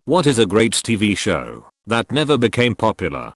What is a great TV show that never became popular?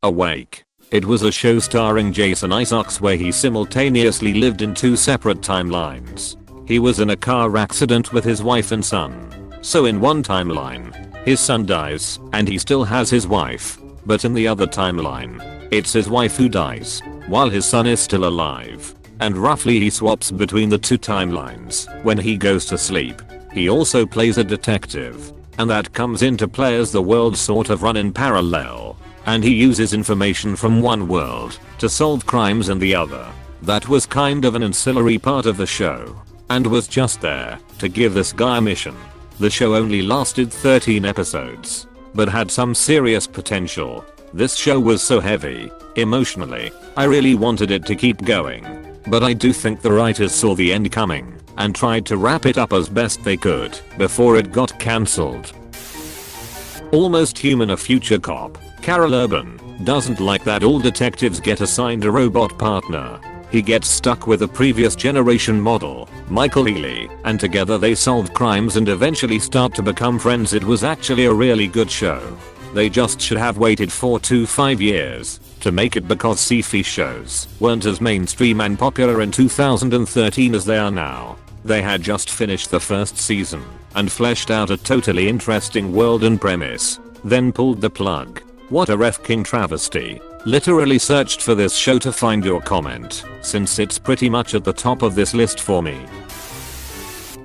Awake. It was a show starring Jason Isaacs where he simultaneously lived in two separate timelines. He was in a car accident with his wife and son. So in one timeline, his son dies and he still has his wife. But in the other timeline, it's his wife who dies while his son is still alive. And roughly he swaps between the two timelines when he goes to sleep. He also plays a detective. And that comes into play as the worlds sort of run in parallel. And he uses information from one world to solve crimes in the other. That was kind of an ancillary part of the show. And was just there to give this guy a mission. The show only lasted 13 episodes. But had some serious potential. This show was so heavy, emotionally, I really wanted it to keep going. But I do think the writers saw the end coming and tried to wrap it up as best they could before it got cancelled. Almost Human, a future cop, Carol Urban, doesn't like that all detectives get assigned a robot partner. He gets stuck with a previous generation model, Michael Ealy, and together they solve crimes and eventually start to become friends. It was actually a really good show. They just should have waited 4 to 5 years to make it because sci-fi shows weren't as mainstream and popular in 2013 as they are now. They had just finished the first season and fleshed out a totally interesting world and premise, then pulled the plug. What a f***ing travesty. Literally searched for this show to find your comment, since it's pretty much at the top of this list for me.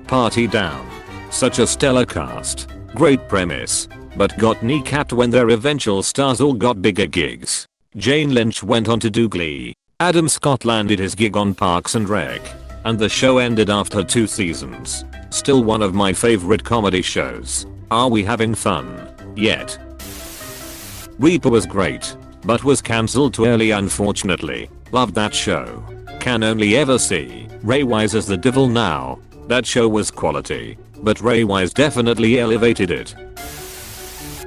Party Down. Such a stellar cast, great premise, but got kneecapped when their eventual stars all got bigger gigs. Jane Lynch went on to do Glee, Adam Scott landed his gig on Parks and Rec, and the show ended after 2 seasons. Still one of my favorite comedy shows. Are we having fun yet? Reaper was great, but was cancelled too early unfortunately. Loved that show. Can only ever see Ray Wise as the devil now. That show was quality, but Ray Wise definitely elevated it.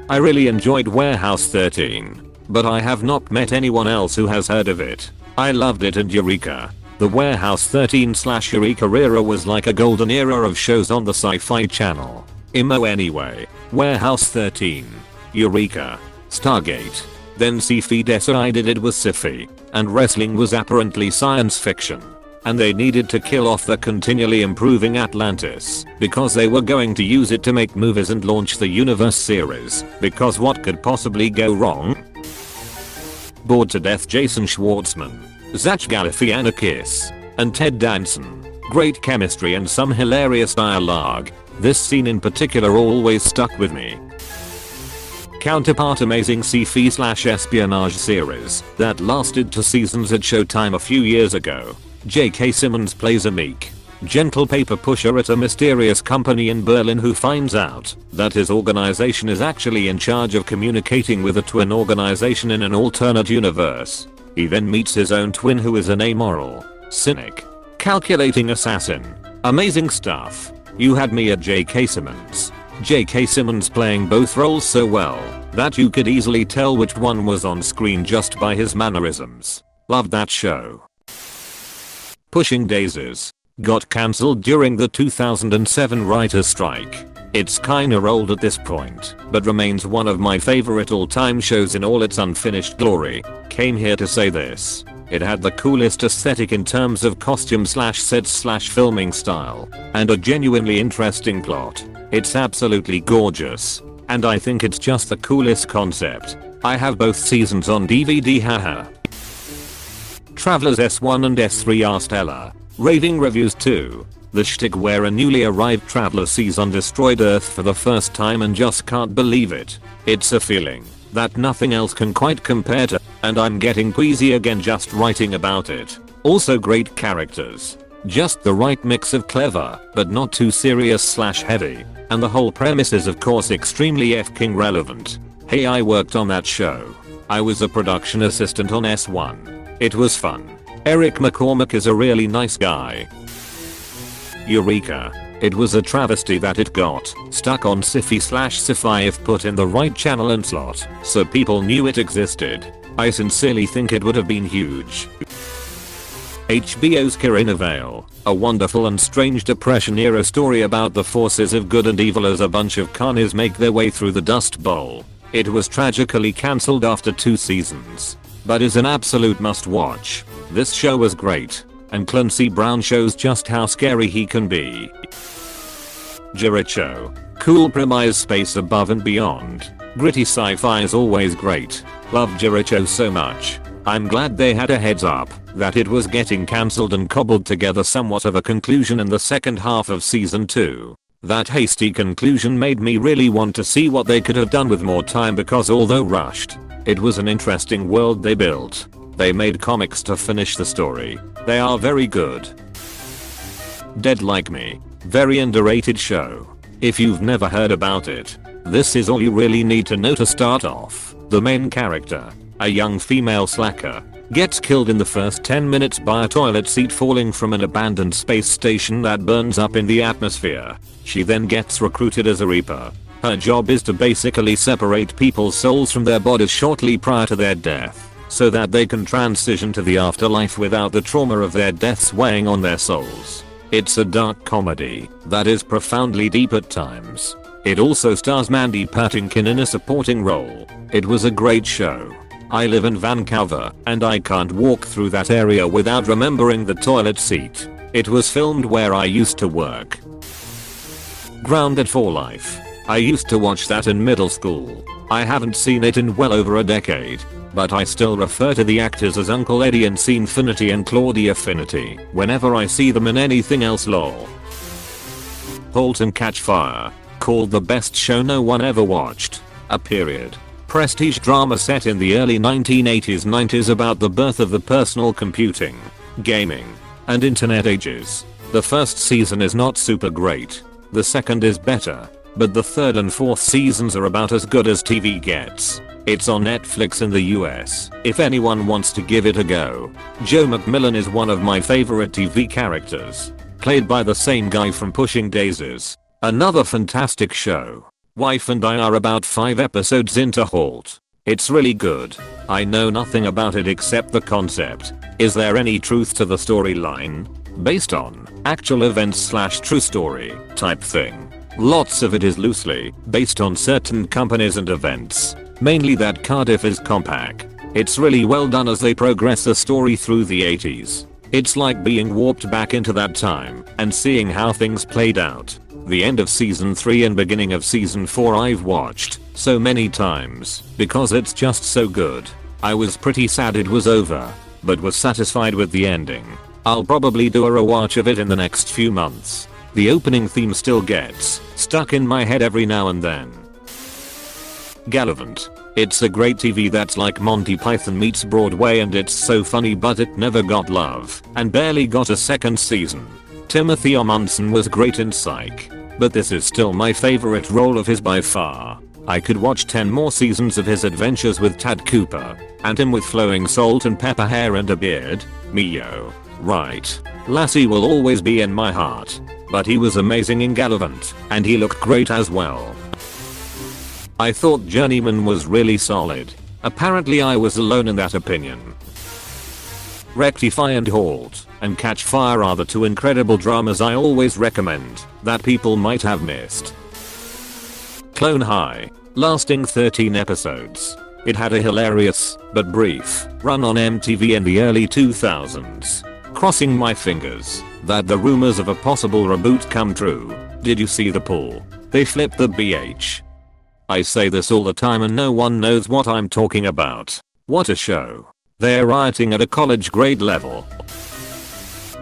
I really enjoyed Warehouse 13, but I have not met anyone else who has heard of it. I loved it. And Eureka. The Warehouse 13/Eureka era was like a golden era of shows on the Sci-Fi Channel. Imo anyway. Warehouse 13, Eureka, Stargate. Then sci-fi decided it was sci-fi, and wrestling was apparently science fiction. And they needed to kill off the continually improving Atlantis, because they were going to use it to make movies and launch the Universe series, because what could possibly go wrong? Bored to death Jason Schwartzman, Zach Galifianakis, and Ted Danson. Great chemistry and some hilarious dialogue. This scene in particular always stuck with me. Counterpart, amazing sci-fi/espionage series that lasted 2 seasons at Showtime a few years ago. J.K. Simmons plays a meek, gentle paper pusher at a mysterious company in Berlin who finds out that his organization is actually in charge of communicating with a twin organization in an alternate universe. He then meets his own twin who is an amoral, cynic, calculating assassin. Amazing stuff. You had me at J.K. Simmons. J.K. Simmons playing both roles so well that you could easily tell which one was on screen just by his mannerisms. Loved that show. Pushing Daisies got cancelled during the 2007 writers' strike. It's kinda old at this point, but remains one of my favorite all-time shows in all its unfinished glory. Came here to say this. It had the coolest aesthetic in terms of costume/sets/filming style, and a genuinely interesting plot. It's absolutely gorgeous, and I think it's just the coolest concept. I have both seasons on DVD, haha. Travelers S1 and S3 are stellar. Raving reviews too. The shtick where a newly arrived traveler sees undestroyed Earth for the first time and just can't believe it. It's a feeling that nothing else can quite compare to, and I'm getting queasy again just writing about it. Also great characters. Just the right mix of clever, but not too serious/heavy. And the whole premise is of course extremely f***ing relevant. Hey, I worked on that show. I was a production assistant on S1. It was fun. Eric McCormack is a really nice guy. Eureka. It was a travesty that it got stuck on sci-fi/sci-fi if put in the right channel and slot, so people knew it existed. I sincerely think it would have been huge. HBO's Kirina Vale, a wonderful and strange Depression-era story about the forces of good and evil as a bunch of carnies make their way through the Dust Bowl. It was tragically cancelled after 2 seasons, but is an absolute must-watch. This show was great, and Clancy Brown shows just how scary he can be. Jericho. Cool premise, space above and beyond. Gritty sci-fi is always great. Love Jericho so much. I'm glad they had a heads up that it was getting cancelled and cobbled together somewhat of a conclusion in the second half of season 2. That hasty conclusion made me really want to see what they could have done with more time, because although rushed, it was an interesting world they built. They made comics to finish the story. They are very good. Dead Like Me. Very underrated show. If you've never heard about it, this is all you really need to know to start off. The main character, a young female slacker, gets killed in the first 10 minutes by a toilet seat falling from an abandoned space station that burns up in the atmosphere. She then gets recruited as a Reaper. Her job is to basically separate people's souls from their bodies shortly prior to their death, so that they can transition to the afterlife without the trauma of their deaths weighing on their souls. It's a dark comedy that is profoundly deep at times. It also stars Mandy Patinkin in a supporting role. It was a great show. I live in Vancouver, and I can't walk through that area without remembering the toilet seat. It was filmed where I used to work. Grounded for Life. I used to watch that in middle school. I haven't seen it in well over a decade, but I still refer to the actors as Uncle Eddie and Scenefinity and Claudia Finity whenever I see them in anything else lol. Halt and Catch Fire. Called the best show no one ever watched. A period prestige drama set in the early 1980s-90s about the birth of the personal computing, gaming, and internet ages. The first season is not super great. The second is better, but the third and fourth seasons are about as good as TV gets. It's on Netflix in the US, if anyone wants to give it a go. Joe McMillan is one of my favorite TV characters, played by the same guy from Pushing Daisies. Another fantastic show. Wife and I are about 5 episodes into Halt. It's really good. I know nothing about it except the concept. Is there any truth to the storyline? Based on actual events / true story type thing. Lots of it is loosely based on certain companies and events. Mainly that Cardiff is compact. It's really well done as they progress the story through the 80s. It's like being warped back into that time and seeing how things played out. The end of season 3 and beginning of season 4 I've watched so many times because it's just so good. I was pretty sad it was over, but was satisfied with the ending. I'll probably do a rewatch of it in the next few months. The opening theme still gets stuck in my head every now and then. Gallivant. It's a great TV that's like Monty Python meets Broadway, and it's so funny, but it never got love and barely got a second season. Timothy Omundson was great in Psych, but this is still my favorite role of his by far. I could watch 10 more seasons of his adventures with Tad Cooper, and him with flowing salt and pepper hair and a beard. Mio. Right. Lassie will always be in my heart. But he was amazing in Gallivant, and he looked great as well. I thought Journeyman was really solid. Apparently I was alone in that opinion. Rectify and Halt and Catch Fire are the 2 incredible dramas I always recommend that people might have missed. Clone High, lasting 13 episodes. It had a hilarious, but brief, run on MTV in the early 2000s. Crossing my fingers that the rumors of a possible reboot come true. Did you see the pool? They flipped the BH. I say this all the time and no one knows what I'm talking about. What a show. They're rioting at a college grade level.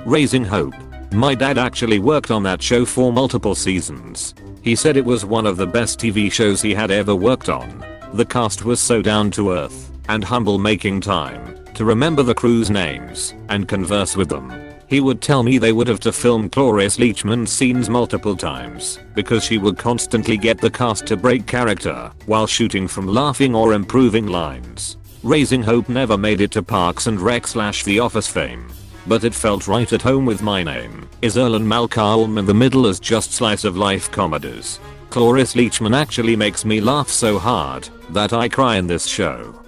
Raising Hope. My dad actually worked on that show for multiple seasons. He said it was one of the best TV shows he had ever worked on. The cast was so down to earth and humble, making time to remember the crew's names and converse with them. He would tell me they would have to film Cloris Leachman's scenes multiple times because she would constantly get the cast to break character while shooting from laughing or improving lines. Raising Hope never made it to Parks and Rec / The Office fame, but it felt right at home with My Name is Earl and Malcolm in the Middle as just slice of life comedies. Cloris Leachman actually makes me laugh so hard that I cry in this show.